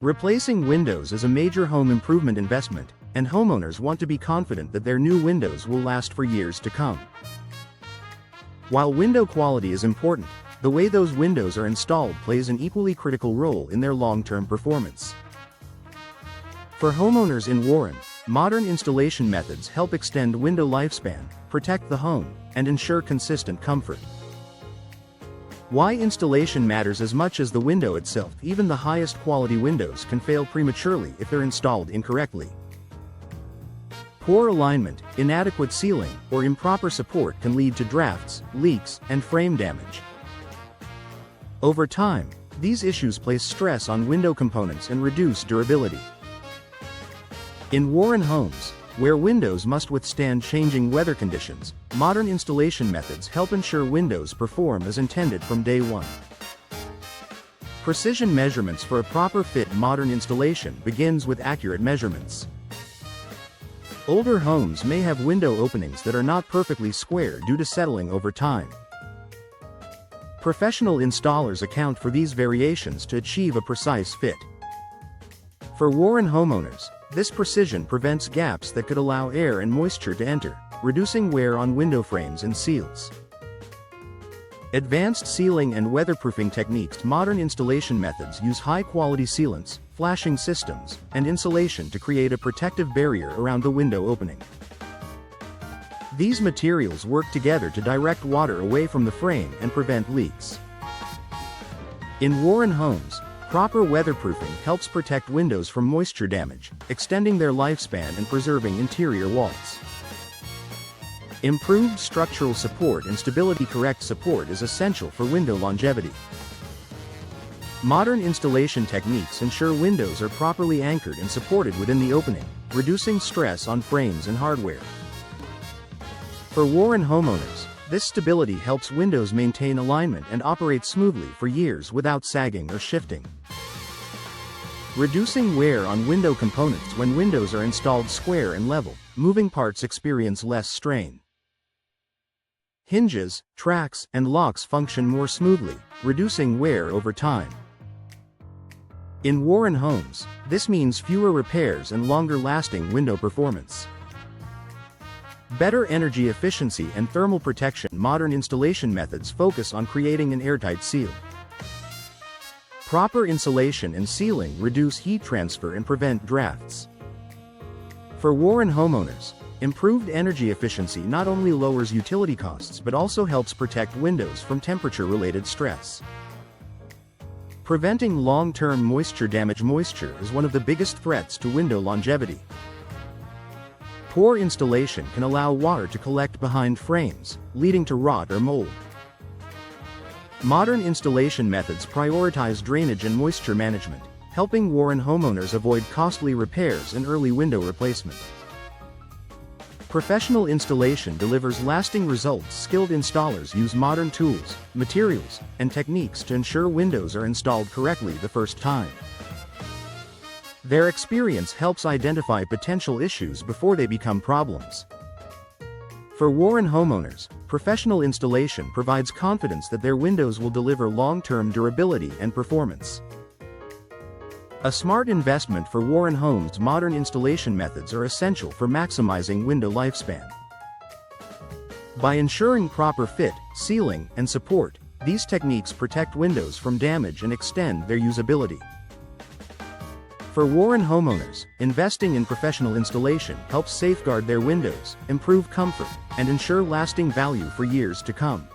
Replacing windows is a major home improvement investment, and homeowners want to be confident that their new windows will last for years to come. While window quality is important, the way those windows are installed plays an equally critical role in their long-term performance. For homeowners in Warren, modern installation methods help extend window lifespan, protect the home, and ensure consistent comfort. Why installation matters as much as the window itself. Even the highest quality windows can fail prematurely if they're installed incorrectly. Poor alignment, inadequate sealing, or improper support can lead to drafts, leaks, and frame damage. Over time, these issues place stress on window components and reduce durability. In Warren homes, where windows must withstand changing weather conditions, modern installation methods help ensure windows perform as intended from day one. Precision measurements for a proper fit. Modern installation begins with accurate measurements. Older homes may have window openings that are not perfectly square due to settling over time. Professional installers account for these variations to achieve a precise fit. For Warren homeowners, this precision prevents gaps that could allow air and moisture to enter, reducing wear on window frames and seals. Advanced sealing and weatherproofing techniques. Modern installation methods use high-quality sealants, flashing systems, and insulation to create a protective barrier around the window opening. These materials work together to direct water away from the frame and prevent leaks. In Warren homes, proper weatherproofing helps protect windows from moisture damage, extending their lifespan and preserving interior walls. Improved structural support and stability. Correct support is essential for window longevity. Modern installation techniques ensure windows are properly anchored and supported within the opening, reducing stress on frames and hardware. For Warren homeowners, this stability helps windows maintain alignment and operate smoothly for years without sagging or shifting. Reducing wear on window components. When windows are installed square and level, moving parts experience less strain. Hinges, tracks, and locks function more smoothly, reducing wear over time. In Warren homes, this means fewer repairs and longer-lasting window performance. Better energy efficiency and thermal protection. Modern installation methods focus on creating an airtight seal. Proper insulation and sealing reduce heat transfer and prevent drafts. For Warren homeowners, improved energy efficiency not only lowers utility costs but also helps protect windows from temperature-related stress. Preventing long-term moisture damage. Moisture is one of the biggest threats to window longevity. Poor installation can allow water to collect behind frames, leading to rot or mold. Modern installation methods prioritize drainage and moisture management, helping Warren homeowners avoid costly repairs and early window replacement. Professional installation delivers lasting results. Skilled installers use modern tools, materials, and techniques to ensure windows are installed correctly the first time. Their experience helps identify potential issues before they become problems. For Warren homeowners, professional installation provides confidence that their windows will deliver long-term durability and performance. A smart investment for Warren homes. Modern installation methods are essential for maximizing window lifespan. By ensuring proper fit, sealing, and support, these techniques protect windows from damage and extend their usability. For Warren homeowners, investing in professional installation helps safeguard their windows, improve comfort, and ensure lasting value for years to come.